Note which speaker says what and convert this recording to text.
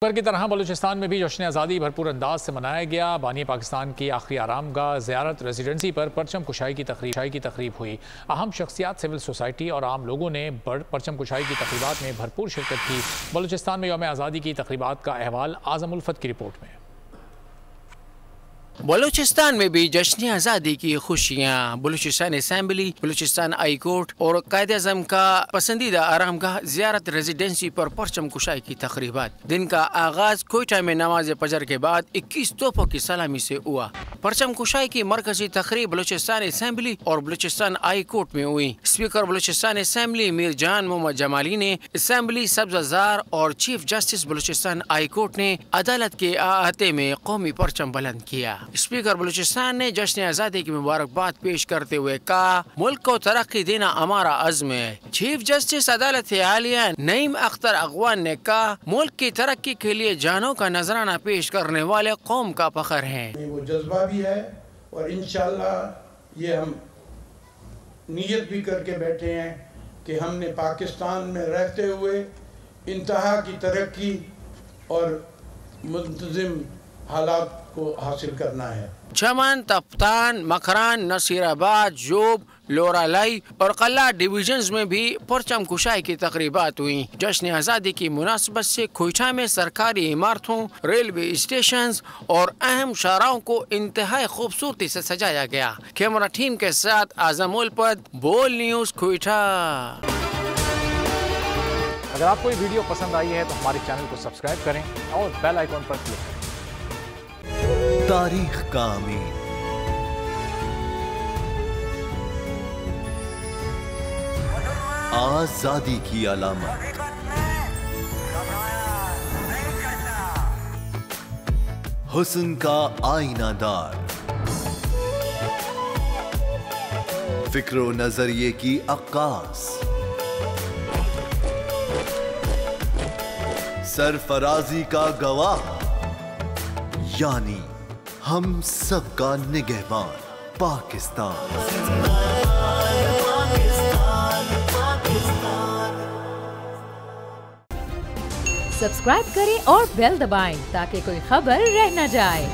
Speaker 1: पर की तरह बलूचिस्तान में भी जश्न आज़ादी भरपूर अंदाज से मनाया गया। बानी पाकिस्तान की आखिरी आरामगाह ज़ियारत रेजिडेंसी पर परचम कुशाई की तकरीब हुई। अहम शख्सियात, सिविल सोसाइटी और आम लोगों ने परचम कुशाई की तकरीबात में भरपूर शिरकत की। बलूचिस्तान में यौम आज़ादी की तकरीबात का अहवाल आज़म उल्फत की रिपोर्ट में।
Speaker 2: बलूचिस्तान में भी जश्न आज़ादी की खुशियाँ। Balochistan assembly, Balochistan high court और कायद-ए-आज़म का पसंदीदा आरामगाह ज़ियारत रेजिडेंसी पर परचम कुशाई की तकरीबात। दिन का आगाज कोयटा में नमाज फजर के बाद 21 तोपों की सलामी से हुआ। परचम कुशाई की मरकजी तकरीब बलूचिस्तान असेंबली और बलूचिस्तान हाई कोर्ट में हुई। स्पीकर बलूचिस्तान असेंबली मीर जान मोहम्मद जमाली ने असेंबली सब्ज़ाज़ार और chief justice Balochistan high court ने अदालत के अहाते में कौमी परचम बुलंद किया। स्पीकर बलूचिस्तान ने जश्न आज़ादी की मुबारकबाद पेश करते हुए कहा, मुल्क को तरक्की देना हमारा अज़्म है। चीफ जस्टिस अदालत आलिया नईम अख्तर अगवान ने कहा, मुल्क की तरक्की के लिए जानों का नजराना पेश करने वाले कौम का फख्र है।
Speaker 3: वो जज्बा भी है और इंशाअल्लाह ये हम नीयत भी करके बैठे हैं कि हमने पाकिस्तान में रहते हुए इंतहा की तरक्की और मुंतज़िम हालात को हासिल करना है।
Speaker 2: चमन, तफ्तान, मकरान, नसीराबाद, जोब, लोरालाई और कल्ला डिवीजन्स में भी परचम कुशाई की तकरीबात हुई। जश्न आज़ादी की मुनासबत से कोयटा में सरकारी इमारतों, रेलवे स्टेशन और अहम शाहराहों को इंतहाई खूबसूरती से सजाया गया। कैमरा टीम के साथ आज़म उल्फत, बोल न्यूज़, कोयटा।
Speaker 1: अगर आपको ये वीडियो पसंद आई है तो हमारे चैनल को सब्सक्राइब करें और बेल आइकॉन पर क्लिक करें।
Speaker 4: तारीख का अमीन, आजादी की अलामत, हुस्न का आईनादार, फिक्र नजरिए की अक्कास, सरफराजी का गवाह, यानी हम सबका निगहबान पाकिस्तान।
Speaker 5: सब्सक्राइब करें और बेल दबाएं ताकि कोई खबर रह न जाए।